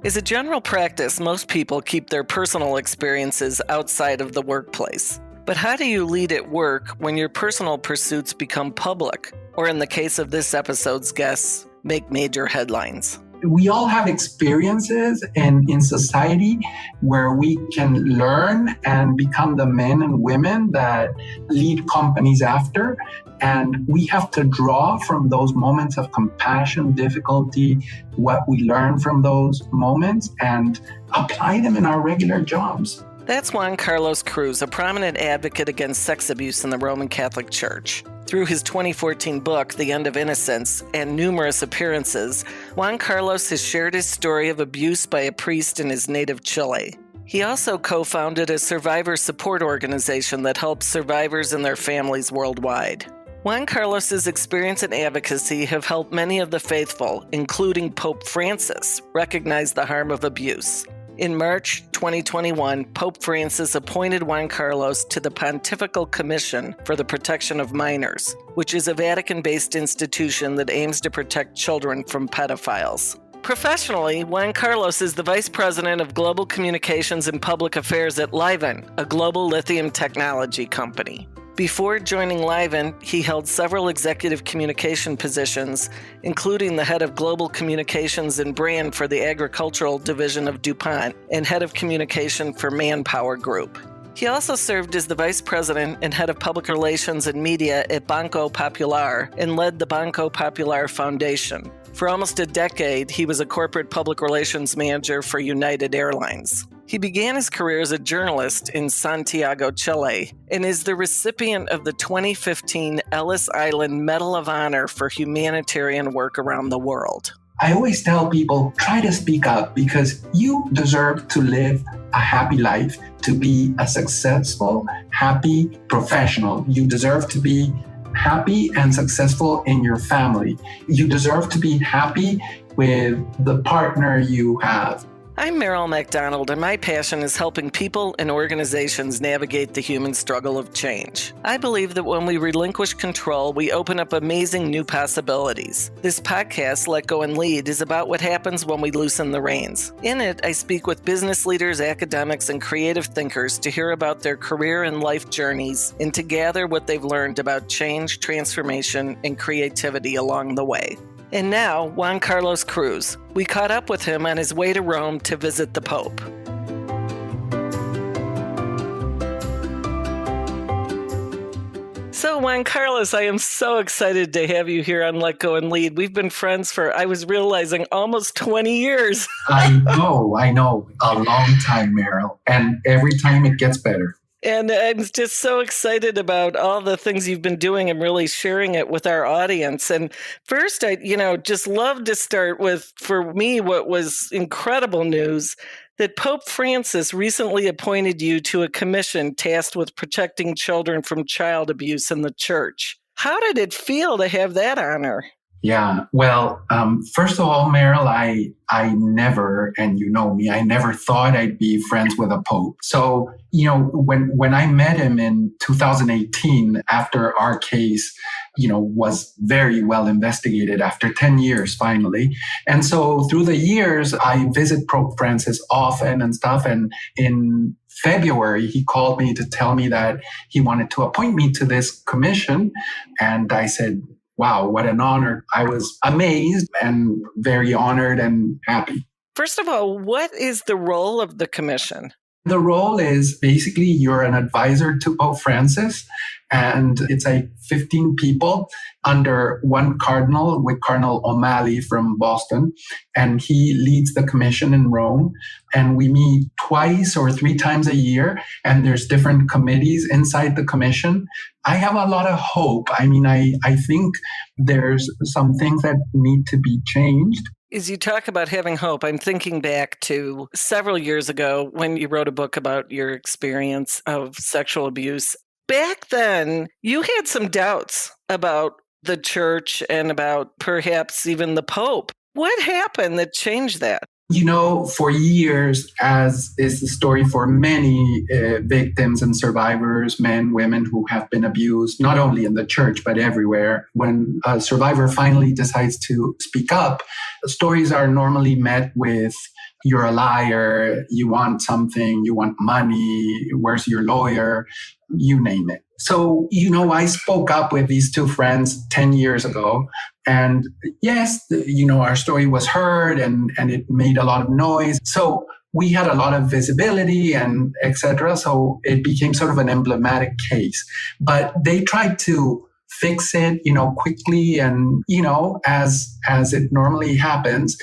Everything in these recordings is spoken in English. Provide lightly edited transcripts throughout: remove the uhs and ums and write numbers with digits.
As a general practice, most people keep their personal experiences outside of the workplace. But how do you lead at work when your personal pursuits become public? Or in the case of this episode's guests, make major headlines? We all have experiences in society where we can learn and become the men and women that lead companies after. And we have to draw from those moments of compassion, difficulty, what we learn from those moments, and apply them in our regular jobs. That's Juan Carlos Cruz, a prominent advocate against sex abuse in the Roman Catholic Church. Through his 2014 book, The End of Innocence, and numerous appearances, Juan Carlos has shared his story of abuse by a priest in his native Chile. He also co-founded a survivor support organization that helps survivors and their families worldwide. Juan Carlos's experience and advocacy have helped many of the faithful, including Pope Francis, recognize the harm of abuse. In March 2021, Pope Francis appointed Juan Carlos to the Pontifical Commission for the Protection of Minors, which is a Vatican-based institution that aims to protect children from pedophiles. Professionally, Juan Carlos is the Vice President of Global Communications and Public Affairs at Livent, a global lithium technology company. Before joining Livent, he held several executive communication positions, including the head of global communications and brand for the agricultural division of DuPont and head of communication for Manpower Group. He also served as the vice president and head of public relations and media at Banco Popular and led the Banco Popular Foundation. For almost a decade, he was a corporate public relations manager for United Airlines. He began his career as a journalist in Santiago, Chile, and is the recipient of the 2015 Ellis Island Medal of Honor for humanitarian work around the world. I always tell people, try to speak up because you deserve to live a happy life, to be a successful, happy professional. You deserve to be happy and successful in your family. You deserve to be happy with the partner you have. I'm Maril, MacDonald, and my passion is helping people and organizations navigate the human struggle of change. I believe that when we relinquish control, we open up amazing new possibilities. This podcast, Let Go and Lead, is about what happens when we loosen the reins. In it, I speak with business leaders, academics, and creative thinkers to hear about their career and life journeys and to gather what they've learned about change, transformation, and creativity along the way. And now, Juan Carlos Cruz. We caught up with him on his way to Rome to visit the Pope. So, Juan Carlos, I am so excited to have you here on Let Go and Lead. We've been friends for, I was realizing, almost 20 years. I know. A long time, Maril. And every time it gets better. And I'm just so excited about all the things you've been doing and really sharing it with our audience. And first, I just love to start with, for me, what was incredible news, that Pope Francis recently appointed you to a commission tasked with protecting children from child abuse in the church. How did it feel to have that honor? Yeah, well, first of all, Maril, I never, and you know me, I never thought I'd be friends with a pope. So, when I met him in 2018, after our case, was very well investigated after 10 years, finally. And so through the years, I visit Pope Francis often and stuff. And in February, he called me to tell me that he wanted to appoint me to this commission. And I said, wow, what an honor. I was amazed and very honored and happy. First of all, what is the role of the commission? The role is basically you're an advisor to Pope Francis, and it's like 15 people under one cardinal, with Cardinal O'Malley from Boston, and he leads the commission in Rome. And we meet twice or three times a year, and there's different committees inside the commission. I have a lot of hope. I think there's some things that need to be changed. As you talk about having hope, I'm thinking back to several years ago when you wrote a book about your experience of sexual abuse. Back then, you had some doubts about the church and about perhaps even the Pope. What happened that changed that? For years, as is the story for many victims and survivors, men, women who have been abused, not only in the church, but everywhere, when a survivor finally decides to speak up, stories are normally met with, you're a liar, you want something, you want money, where's your lawyer, you name it. So, I spoke up with these two friends 10 years ago. And yes, our story was heard and it made a lot of noise. So we had a lot of visibility and etc. So it became sort of an emblematic case. But they tried to fix it, quickly. And, as it normally happens,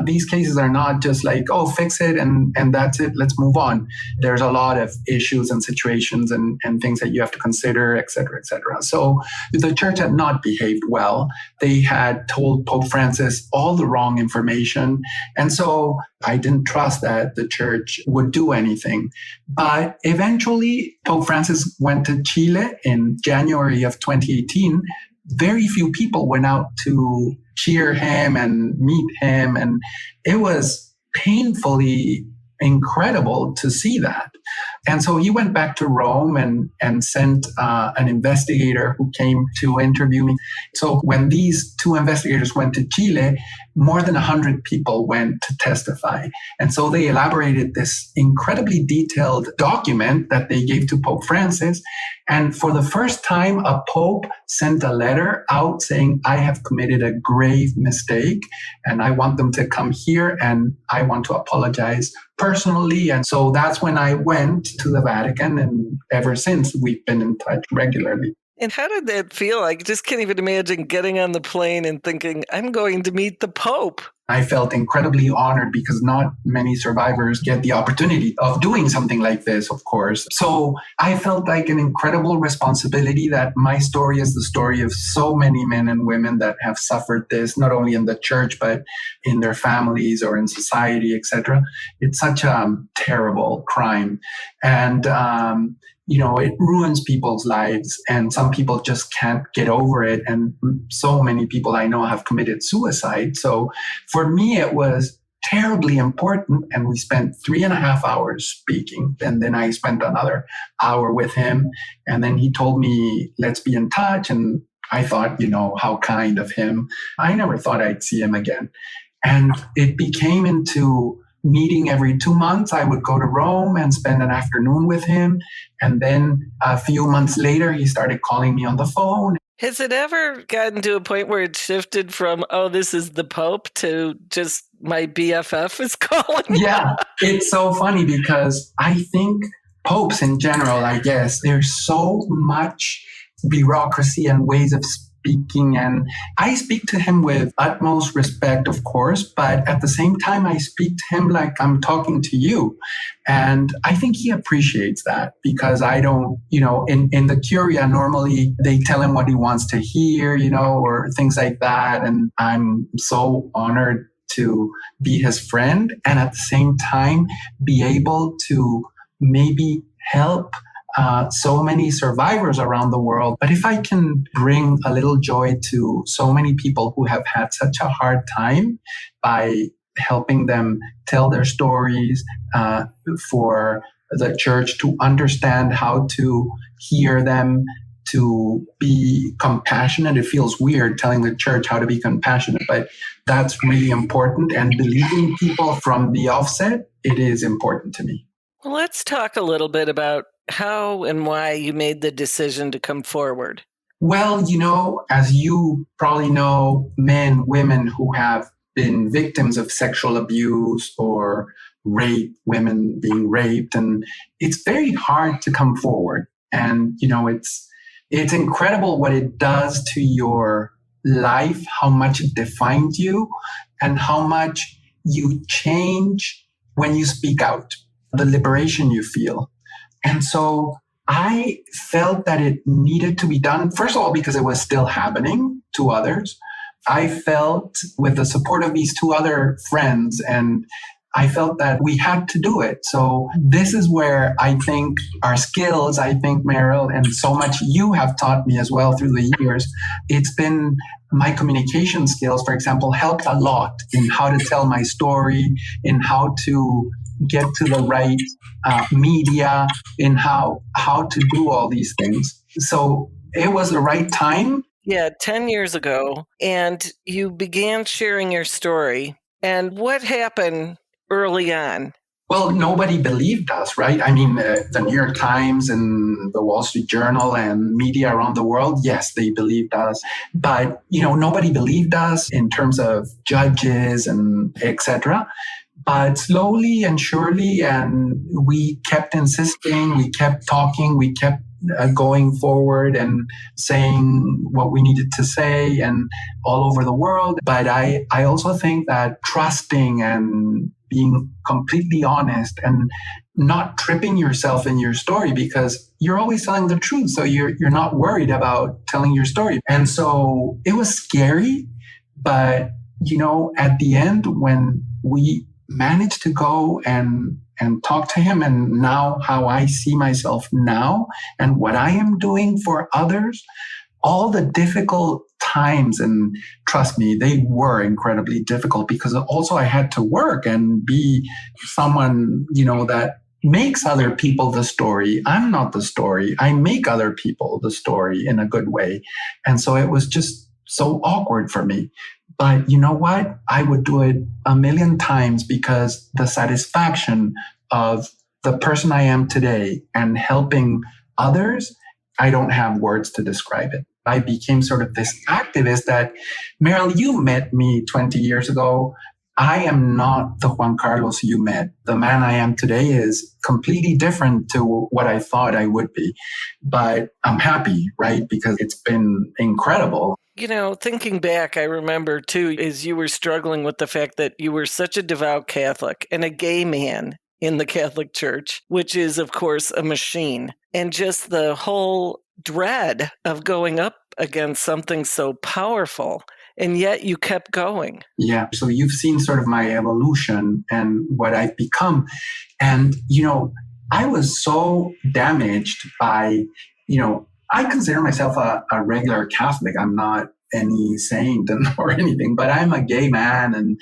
these cases are not just like, oh, fix it and that's it, let's move on. There's a lot of issues and situations and things that you have to consider, et cetera, et cetera. So the church had not behaved well. They had told Pope Francis all the wrong information. And so I didn't trust that the church would do anything. But eventually, Pope Francis went to Chile in January of 2018. Very few people went out to cheer him and meet him. And it was painfully incredible to see that. And so he went back to Rome and sent an investigator who came to interview me. So when these two investigators went to Chile, more than 100 people went to testify. And so they elaborated this incredibly detailed document that they gave to Pope Francis. And for the first time, a pope sent a letter out saying, I have committed a grave mistake and I want them to come here and I want to apologize personally. And so that's when I went to the Vatican. And ever since, we've been in touch regularly. And how did that feel? I just can't even imagine getting on the plane and thinking, I'm going to meet the Pope. I felt incredibly honored because not many survivors get the opportunity of doing something like this, of course. So I felt like an incredible responsibility that my story is the story of so many men and women that have suffered this, not only in the church, but in their families or in society, etc. It's such a terrible crime. And, it ruins people's lives and some people just can't get over it. And so many people I know have committed suicide. So for me, it was terribly important. And we spent 3.5 hours speaking. And then I spent another hour with him. And then he told me, let's be in touch. And I thought, how kind of him. I never thought I'd see him again. And it became into meeting every 2 months. I would go to Rome and spend an afternoon with him. And then a few months later, he started calling me on the phone. Has it ever gotten to a point where it shifted from, oh, this is the Pope to just my BFF is calling? Yeah, it's so funny because I think popes in general, I guess, there's so much bureaucracy and ways of speaking. And I speak to him with utmost respect, of course, but at the same time, I speak to him like I'm talking to you. And I think he appreciates that because I don't, in the Curia, normally they tell him what he wants to hear, or things like that. And I'm so honored to be his friend and at the same time be able to maybe help so many survivors around the world. But if I can bring a little joy to so many people who have had such a hard time by helping them tell their stories, for the church to understand how to hear them, to be compassionate. It feels weird telling the church how to be compassionate, but that's really important. And believing people from the offset, it is important to me. Well, let's talk a little bit about how and why you made the decision to come forward. Well, as you probably know, men, women who have been victims of sexual abuse or rape, women being raped, and it's very hard to come forward. And, it's incredible what it does to your life, how much it defines you, and how much you change when you speak out, the liberation you feel. And so I felt that it needed to be done, first of all, because it was still happening to others. I felt with the support of these two other friends, and I felt that we had to do it. So this is where I think our skills, Maril, and so much you have taught me as well through the years. It's been my communication skills, for example, helped a lot in how to tell my story, in how to get to the right media, in how to do all these things. So it was the right time. Yeah, 10 years ago, and you began sharing your story. And what happened early on? Well, nobody believed us, right? I mean, the New York Times and the Wall Street Journal and media around the world, yes, they believed us. But, nobody believed us in terms of judges and etc. But slowly and surely, and we kept insisting, we kept talking, we kept going forward and saying what we needed to say and all over the world. But I also think that trusting and being completely honest and not tripping yourself in your story, because you're always telling the truth. So you're not worried about telling your story. And so it was scary, but at the end, when we managed to go and talk to him, and now how I see myself now and what I am doing for others, all the difficult times, and trust me, they were incredibly difficult, because also I had to work and be someone, that makes other people the story. I'm not the story. I make other people the story in a good way. And so it was just so awkward for me. But you know what? I would do it a million times, because the satisfaction of the person I am today and helping others, I don't have words to describe it. I became sort of this activist that, Maril, you met me 20 years ago. I am not the Juan Carlos you met. The man I am today is completely different to what I thought I would be. But I'm happy, right? Because it's been incredible. Thinking back, I remember too, as you were struggling with the fact that you were such a devout Catholic and a gay man in the Catholic Church, which is, of course, a machine. And just the whole dread of going up against something so powerful. And yet you kept going. Yeah. So you've seen sort of my evolution and what I've become. And, I was so damaged by, I consider myself a regular Catholic. I'm not any saint or anything, but I'm a gay man. And,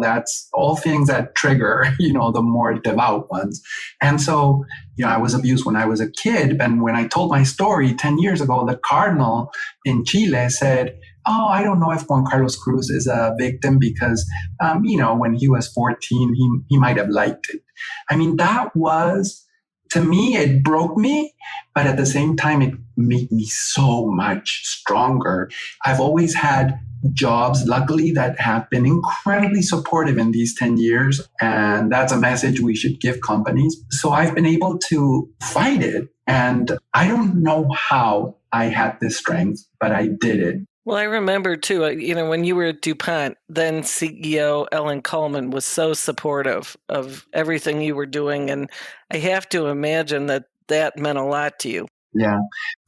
that's all things that trigger, the more devout ones. And so, I was abused when I was a kid. And when I told my story 10 years ago, the cardinal in Chile said, "Oh, I don't know if Juan Carlos Cruz is a victim, because, when he was 14, he might have liked it." I mean, that was, to me, it broke me, but at the same time, it made me so much stronger. I've always had jobs, luckily, that have been incredibly supportive in these 10 years. And that's a message we should give companies. So I've been able to fight it. And I don't know how I had this strength, but I did it. Well, I remember too, when you were at DuPont, then CEO Ellen Kullman was so supportive of everything you were doing. And I have to imagine that that meant a lot to you. Yeah,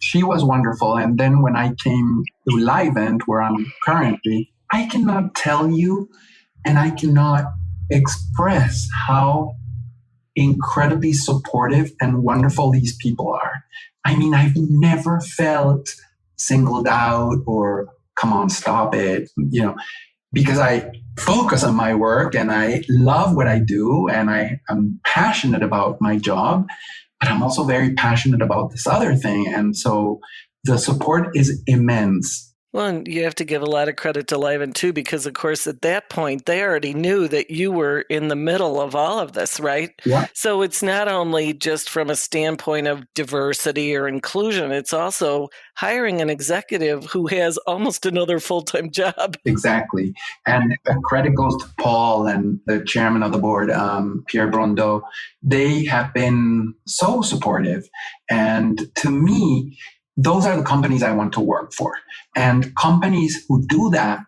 she was wonderful. And then when I came to Livent, where I'm currently, I cannot tell you and I cannot express how incredibly supportive and wonderful these people are. I mean, I've never felt singled out or come on, stop it, because I focus on my work and I love what I do and I'm passionate about my job, but I'm also very passionate about this other thing. And so the support is immense. Well, and you have to give a lot of credit to Livent too, because of course at that point they already knew that you were in the middle of all of this, right? Yeah. So it's not only just from a standpoint of diversity or inclusion, it's also hiring an executive who has almost another full-time job. Exactly. And credit goes to Paul and the chairman of the board, Pierre Brondeau. They have been so supportive. And to me, those are the companies I want to work for. And companies who do that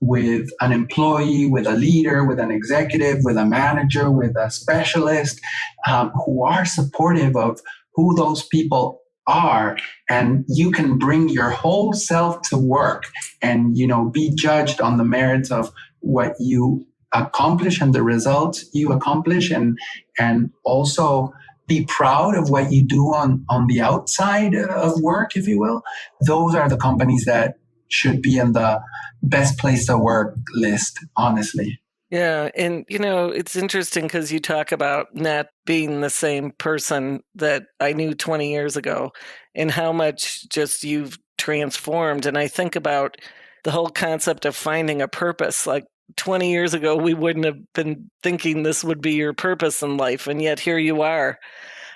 with an employee, with a leader, with an executive, with a manager, with a specialist, who are supportive of who those people are, and you can bring your whole self to work and, be judged on the merits of what you accomplish and the results you accomplish, and also be proud of what you do on the outside of work, if you will. Those are the companies that should be in the best place to work list, honestly. Yeah. And, it's interesting because you talk about not being the same person that I knew 20 years ago and how much just you've transformed. And I think about the whole concept of finding a purpose. Like 20 years ago, we wouldn't have been thinking this would be your purpose in life. And yet here you are.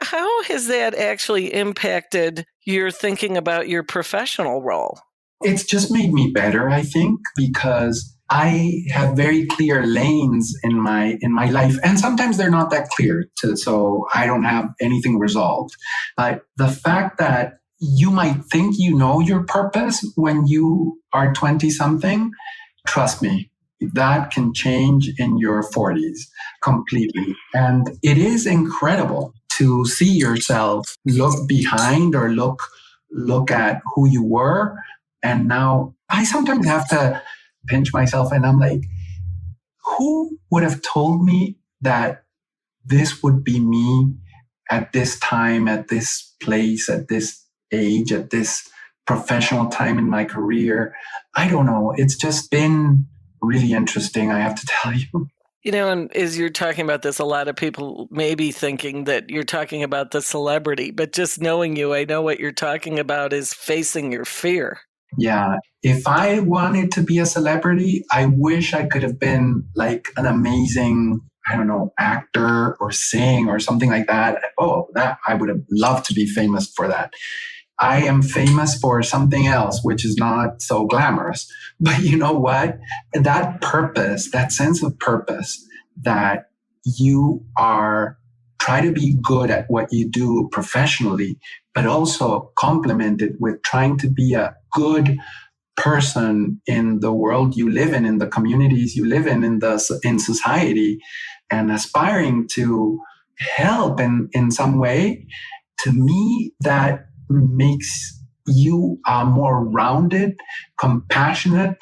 How has that actually impacted your thinking about your professional role? It's just made me better, I think, because I have very clear lanes in my life, and sometimes they're not that clear, so I don't have anything resolved. But the fact that you might think you know your purpose when you are 20 something, trust me, that can change in your 40s completely. And it is incredible to see yourself look behind or look at who you were. And now I sometimes have to pinch myself and I'm like, who would have told me that this would be me at this time, at this place, at this age, at this professional time in my career? I don't know. It's just been really interesting, I have to tell you. And as you're talking about this, a lot of people may be thinking that you're talking about the celebrity, but just knowing you, I know what you're talking about is facing your fear. Yeah. If I wanted to be a celebrity, I wish I could have been like an amazing, I don't know, actor or sing or something like that. Oh, that I would have loved to be famous for that. I am famous for something else, which is not so glamorous. But you know what? That purpose, that sense of purpose that you are try to be good at what you do professionally, but also complement it with trying to be a good person in the world you live in the communities you live in society, and aspiring to help in some way. To me, that makes you a more rounded, compassionate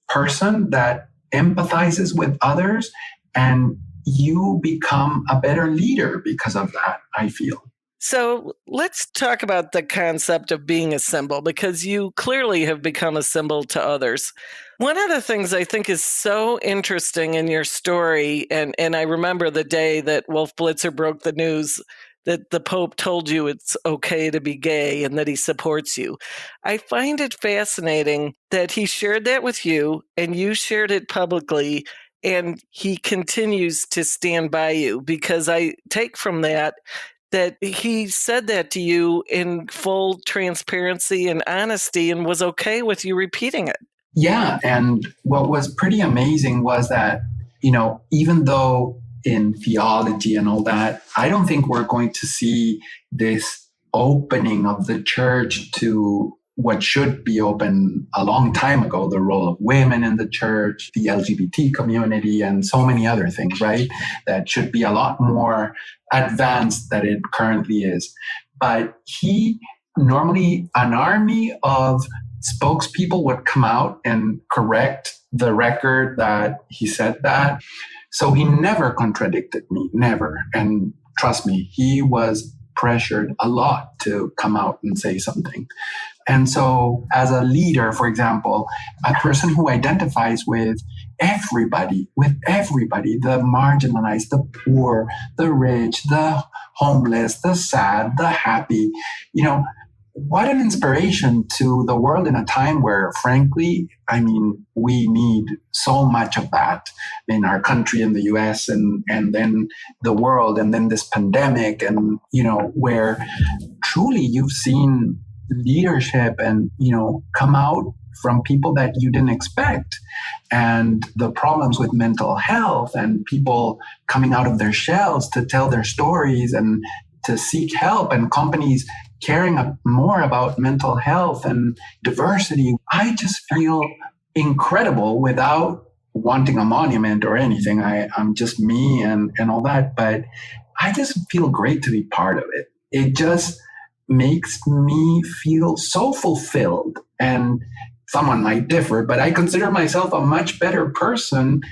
person that empathizes with others, and you become a better leader because of that, I feel. So let's talk about the concept of being a symbol, because you clearly have become a symbol to others. One of the things I think is so interesting in your story, and I remember the day that Wolf Blitzer broke the news that the Pope told you it's okay to be gay and that he supports you. I find it fascinating that he shared that with you and you shared it publicly, and he continues to stand by you, because I take from that he said that to you in full transparency and honesty and was okay with you repeating it. Yeah. And what was pretty amazing was that, even though in theology and all that, I don't think we're going to see this opening of the church to what should be open a long time ago, the role of women in the church, the LGBT community, and so many other things, right? That should be a lot more advanced than it currently is. But normally an army of spokespeople would come out and correct the record that he said that. So he never contradicted me, never. And trust me, he was pressured a lot to come out and say something. And so as a leader, for example, a person who identifies with everybody, the marginalized, the poor, the rich, the homeless, the sad, the happy, what an inspiration to the world in a time where, frankly, we need so much of that in our country, in the US, and then the world, and then this pandemic, and, where truly you've seen leadership and, come out from people that you didn't expect, and the problems with mental health and people coming out of their shells to tell their stories and to seek help, and companies caring more about mental health and diversity. I just feel incredible without wanting a monument or anything. I'm just me and all that, but I just feel great to be part of it. It just makes me feel so fulfilled. And someone might differ, but I consider myself a much better person,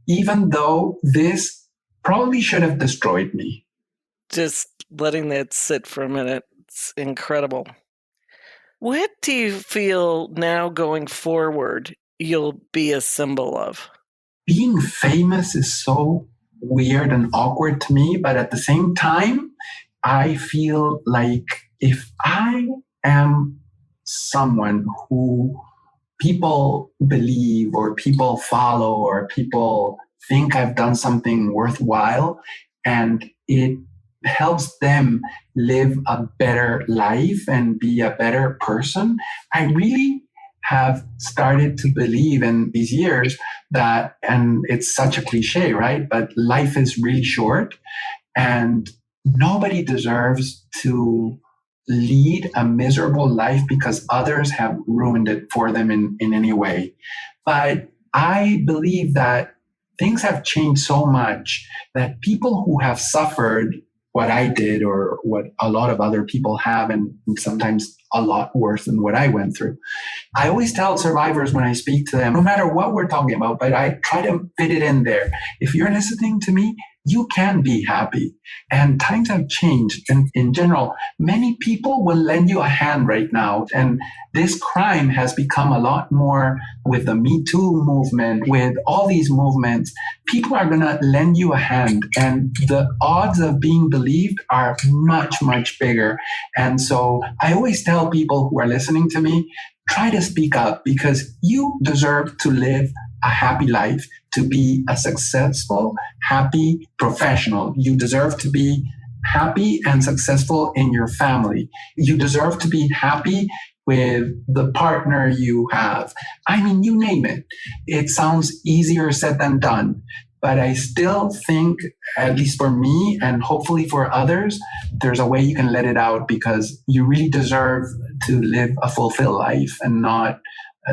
even though this probably should have destroyed me. Just letting that sit for a minute. It's incredible. What do you feel now going forward you'll be a symbol of? Being famous is so weird and awkward to me, but at the same time, I feel like if I am someone who people believe or people follow or people think I've done something worthwhile, and it helps them live a better life and be a better person, I really have started to believe in these years that, and it's such a cliche, right? But life is really short and nobody deserves to lead a miserable life because others have ruined it for them in any way. But I believe that things have changed so much that people who have suffered what I did or what a lot of other people have, and sometimes a lot worse than what I went through. I always tell survivors when I speak to them, no matter what we're talking about, but I try to fit it in there. If you're listening to me, you can be happy. And times have changed. And in general, many people will lend you a hand right now. And this crime has become a lot more with the Me Too movement, with all these movements. People are going to lend you a hand. And the odds of being believed are much, much bigger. And so I always tell people who are listening to me, try to speak up because you deserve to live a happy life, to be a successful, happy professional. You deserve to be happy and successful in your family. You deserve to be happy with the partner you have. I mean, you name it. It sounds easier said than done. But I still think, at least for me and hopefully for others, there's a way you can let it out because you really deserve to live a fulfilled life and not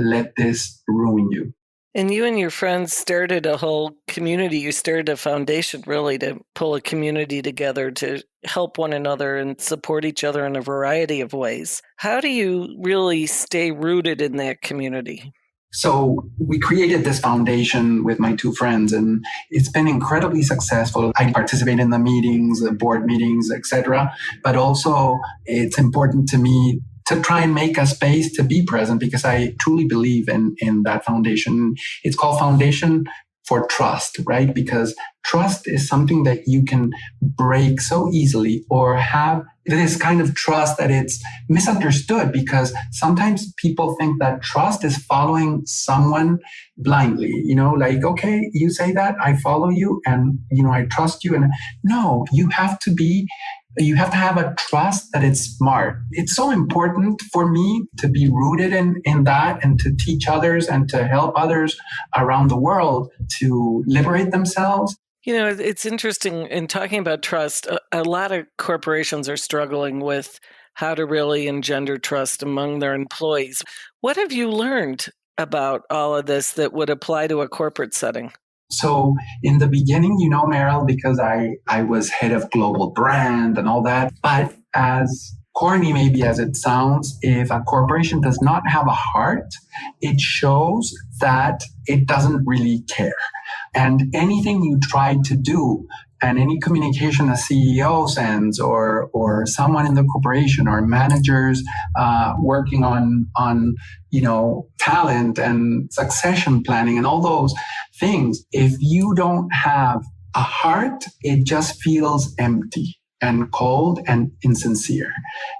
let this ruin you. And you and your friends started a whole community. You started a foundation really to pull a community together to help one another and support each other in a variety of ways. How do you really stay rooted in that community? So we created this foundation with my two friends, and it's been incredibly successful. I participate in the meetings, the board meetings, etc. But also it's important to me to try and make a space to be present because I truly believe in that foundation. It's called Foundation for Trust, right? Because trust is something that you can break so easily or have this kind of trust that it's misunderstood because sometimes people think that trust is following someone blindly, like, okay, you say that, I follow you and, I trust you. And no, you have to have a trust that it's smart. It's so important for me to be rooted in that and to teach others and to help others around the world to liberate themselves. It's interesting in talking about trust. A lot of corporations are struggling with how to really engender trust among their employees. What have you learned about all of this that would apply to a corporate setting? So in the beginning, Maril, because I was head of global brand and all that, but as corny maybe as it sounds, if a corporation does not have a heart, it shows that it doesn't really care. And anything you try to do and any communication a CEO sends or someone in the corporation or managers working on talent and succession planning and all those things, if you don't have a heart, it just feels empty and cold and insincere.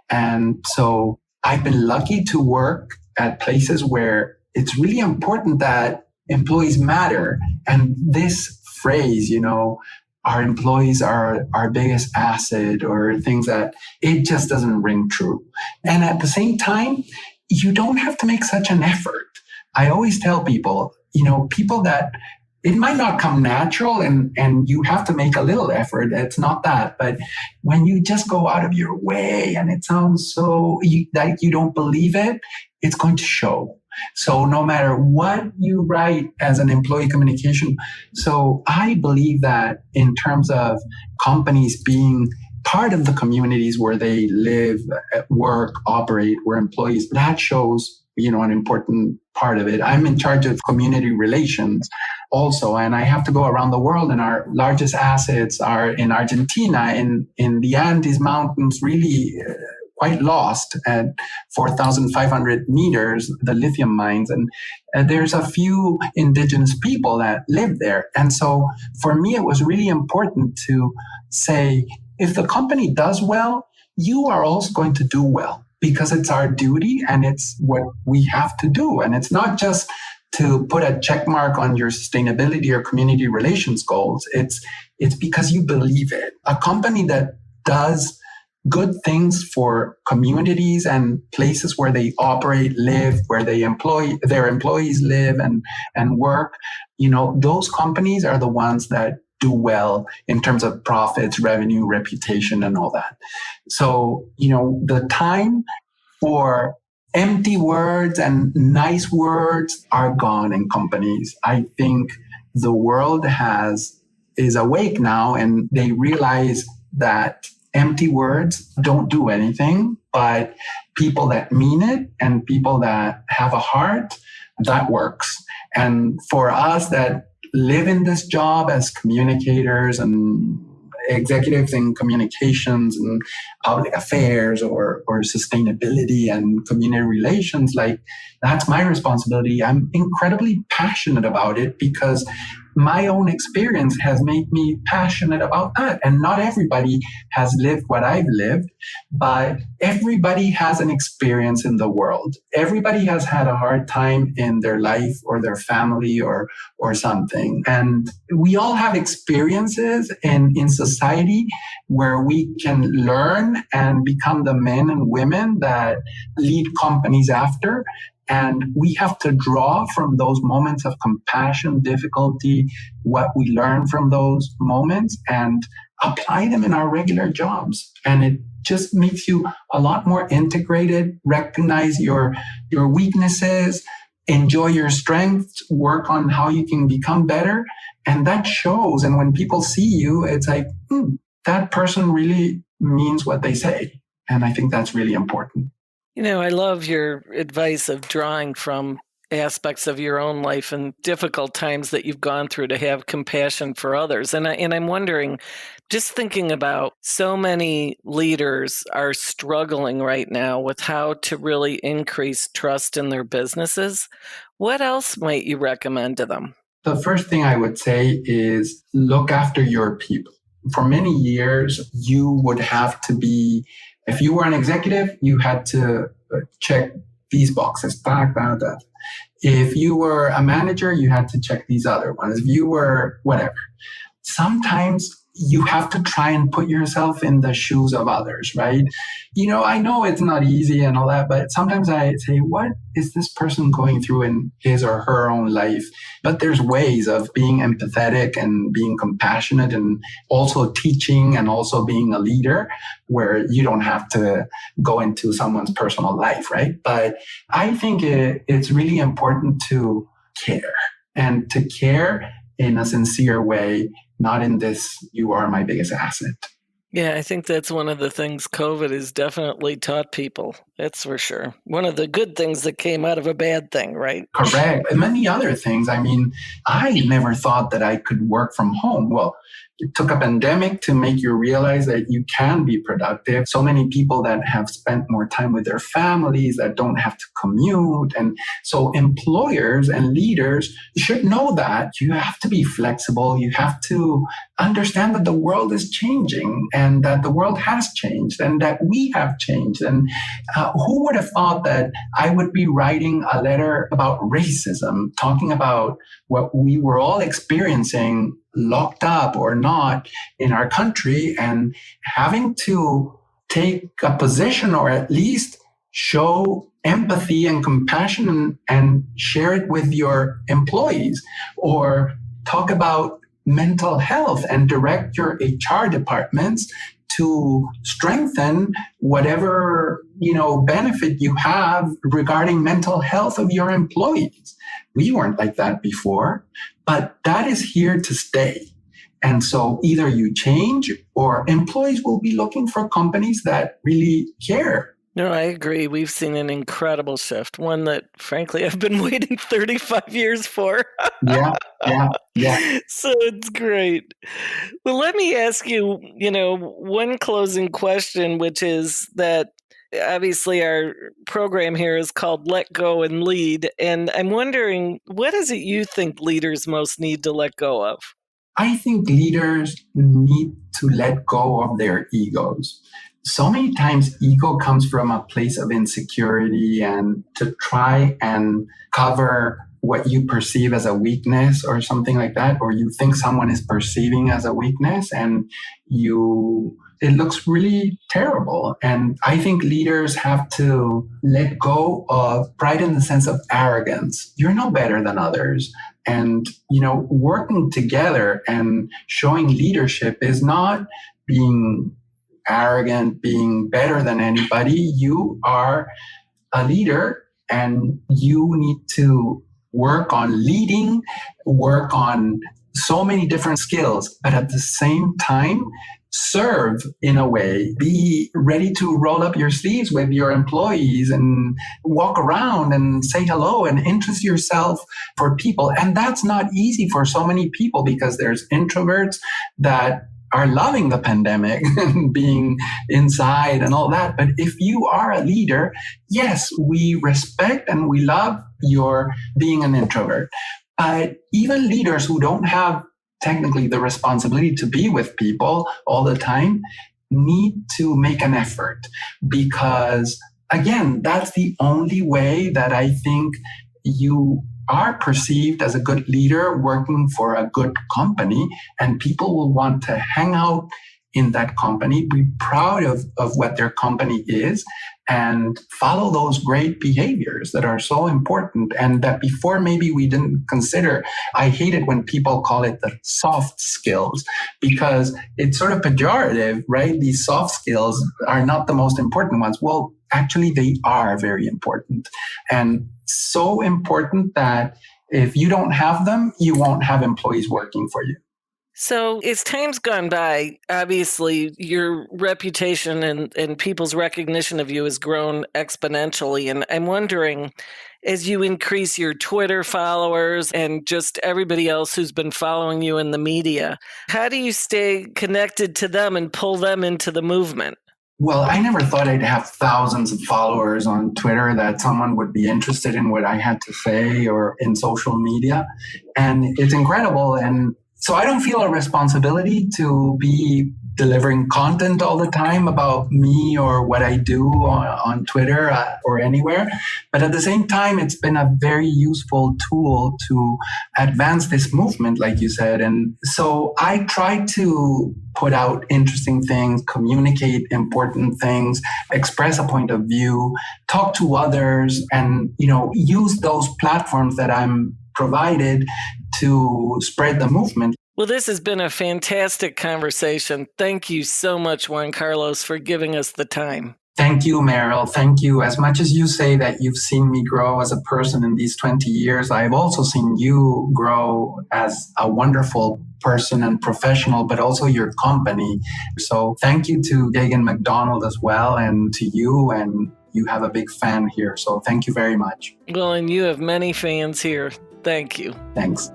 And so I've been lucky to work at places where it's really important that employees matter. And this phrase, our employees are our biggest asset or things that it just doesn't ring true. And at the same time, you don't have to make such an effort. I always tell people, people that it might not come natural and you have to make a little effort. It's not that. But when you just go out of your way and it sounds like you don't believe it, it's going to show. So no matter what you write as an employee communication, so I believe that in terms of companies being part of the communities where they live, work, operate, where employees, that shows, an important part of it. I'm in charge of community relations also, and I have to go around the world, and our largest assets are in Argentina, in the Andes Mountains, really quite lost at 4,500 meters, the lithium mines. And there's a few indigenous people that live there. And so for me, it was really important to say, if the company does well, you are also going to do well. because it's our duty and it's what we have to do. And it's not just to put a check mark on your sustainability or community relations goals. It's because you believe it. A company that does good things for communities and places where they operate, live, where their employees live and work, those companies are the ones that do well in terms of profits, revenue, reputation, and all that. So, the time for empty words and nice words are gone in companies. I think the world is awake now, and they realize that empty words don't do anything, but people that mean it and people that have a heart, that works. And for us that live in this job as communicators and executives in communications and public affairs or sustainability and community relations, like, that's my responsibility. I'm incredibly passionate about it because my own experience has made me passionate about that. And not everybody has lived what I've lived, but everybody has an experience in the world. Everybody has had a hard time in their life or their family or something. And we all have experiences in society where we can learn and become the men and women that lead companies after. And we have to draw from those moments of compassion, difficulty, what we learn from those moments, and apply them in our regular jobs. And it just makes you a lot more integrated, recognize your weaknesses, enjoy your strengths, work on how you can become better. And that shows. And when people see you, it's like, that person really means what they say. And I think that's really important. I love your advice of drawing from aspects of your own life and difficult times that you've gone through to have compassion for others. And I'm wondering, just thinking about so many leaders are struggling right now with how to really increase trust in their businesses. What else might you recommend to them? The first thing I would say is look after your people. For many years, you would have to be, if you were an executive, you had to check these boxes. That. If you were a manager, you had to check these other ones. If you were whatever. Sometimes you have to try and put yourself in the shoes of others, right? I know it's not easy and all that, but sometimes I say, what is this person going through in his or her own life? But there's ways of being empathetic and being compassionate and also teaching and also being a leader where you don't have to go into someone's personal life, right? But I think it's really important to care and to care in a sincere way, not in this, you are my biggest asset. Yeah, I think that's one of the things COVID has definitely taught people. That's for sure. One of the good things that came out of a bad thing, right? Correct. And many other things. I mean, I never thought that I could work from home. Well, it took a pandemic to make you realize that you can be productive. So many people that have spent more time with their families that don't have to commute. And so employers and leaders should know that you have to be flexible. You have to understand that the world is changing and that the world has changed and that we have changed. And who would have thought that I would be writing a letter about racism, talking about what we were all experiencing, locked up or not, in our country, and having to take a position or at least show empathy and compassion and share it with your employees, or talk about mental health and direct your HR departments to strengthen whatever benefit you have regarding mental health of your employees. We weren't like that before, but that is here to stay. And so either you change or employees will be looking for companies that really care. No, I agree. We've seen an incredible shift, one that, frankly, I've been waiting 35 years for. Yeah. So it's great. Well, let me ask you, one closing question, which is that obviously our program here is called Let Go and Lead. And I'm wondering, what is it you think leaders most need to let go of? I think leaders need to let go of their egos. so many times ego comes from a place of insecurity and to try and cover what you perceive as a weakness or something like that, or you think someone is perceiving as a weakness, and it looks really terrible. And I think leaders have to let go of pride in the sense of arrogance. You're no better than others. And, working together and showing leadership is not being arrogant, being better than anybody. You are a leader and you need to work on leading, work on so many different skills, but at the same time, serve in a way, be ready to roll up your sleeves with your employees and walk around and say hello and interest yourself for people. And that's not easy for so many people because there's introverts that are loving the pandemic and being inside and all that. But if you are a leader, yes, we respect and we love your being an introvert. But even leaders who don't have technically the responsibility to be with people all the time need to make an effort, because again, that's the only way that I think you are perceived as a good leader working for a good company, and people will want to hang out in that company, be proud of what their company is, and follow those great behaviors that are so important and that before maybe we didn't consider. I hate it when people call it the soft skills because it's sort of pejorative, right? These soft skills are not the most important ones. Well, actually, they are very important, and so important that if you don't have them, you won't have employees working for you. So as time's gone by, obviously your reputation and people's recognition of you has grown exponentially. And I'm wondering, as you increase your Twitter followers and just everybody else who's been following you in the media, how do you stay connected to them and pull them into the movement? Well, I never thought I'd have thousands of followers on Twitter, that someone would be interested in what I had to say or in social media. And it's incredible. And so I don't feel a responsibility to be delivering content all the time about me or what I do on Twitter or anywhere. But at the same time, it's been a very useful tool to advance this movement, like you said. And so I try to put out interesting things, communicate important things, express a point of view, talk to others, and, use those platforms that I'm provided to spread the movement. Well, this has been a fantastic conversation. Thank you so much, Juan Carlos, for giving us the time. Thank you, Maril. Thank you. As much as you say that you've seen me grow as a person in these 20 years, I've also seen you grow as a wonderful person and professional, but also your company. So thank you to MacDonald as well, and to you, and you have a big fan here. So thank you very much. Well, and you have many fans here. Thank you. Thanks.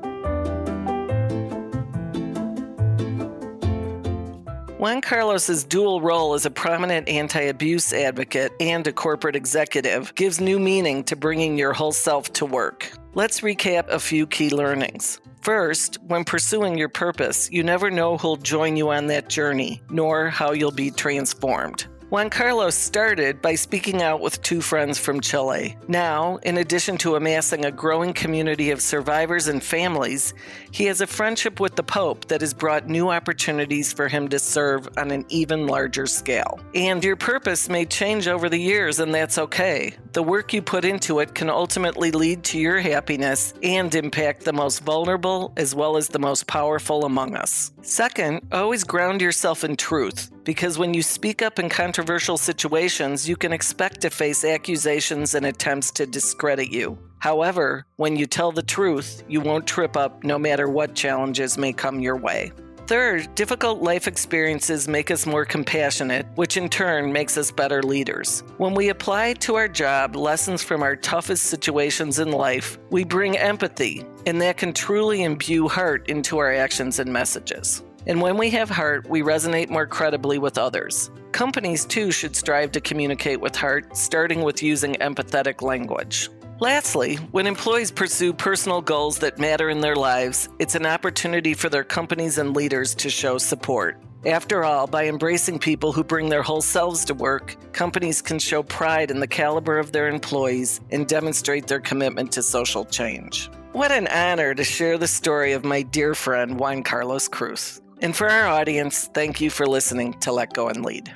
Juan Carlos's dual role as a prominent anti-abuse advocate and a corporate executive gives new meaning to bringing your whole self to work. Let's recap a few key learnings. First, when pursuing your purpose, you never know who'll join you on that journey, nor how you'll be transformed. Juan Carlos started by speaking out with two friends from Chile. Now, in addition to amassing a growing community of survivors and families, he has a friendship with the Pope that has brought new opportunities for him to serve on an even larger scale. And your purpose may change over the years, and that's okay. The work you put into it can ultimately lead to your happiness and impact the most vulnerable as well as the most powerful among us. Second, always ground yourself in truth, because when you speak up in controversial situations, you can expect to face accusations and attempts to discredit you. However, when you tell the truth, you won't trip up no matter what challenges may come your way. Third, difficult life experiences make us more compassionate, which in turn makes us better leaders. When we apply to our job lessons from our toughest situations in life, we bring empathy, and that can truly imbue heart into our actions and messages. And when we have heart, we resonate more credibly with others. Companies, too, should strive to communicate with heart, starting with using empathetic language. Lastly, when employees pursue personal goals that matter in their lives, it's an opportunity for their companies and leaders to show support. After all, by embracing people who bring their whole selves to work, companies can show pride in the caliber of their employees and demonstrate their commitment to social change. What an honor to share the story of my dear friend Juan Carlos Cruz. And for our audience, thank you for listening to Let Go and Lead.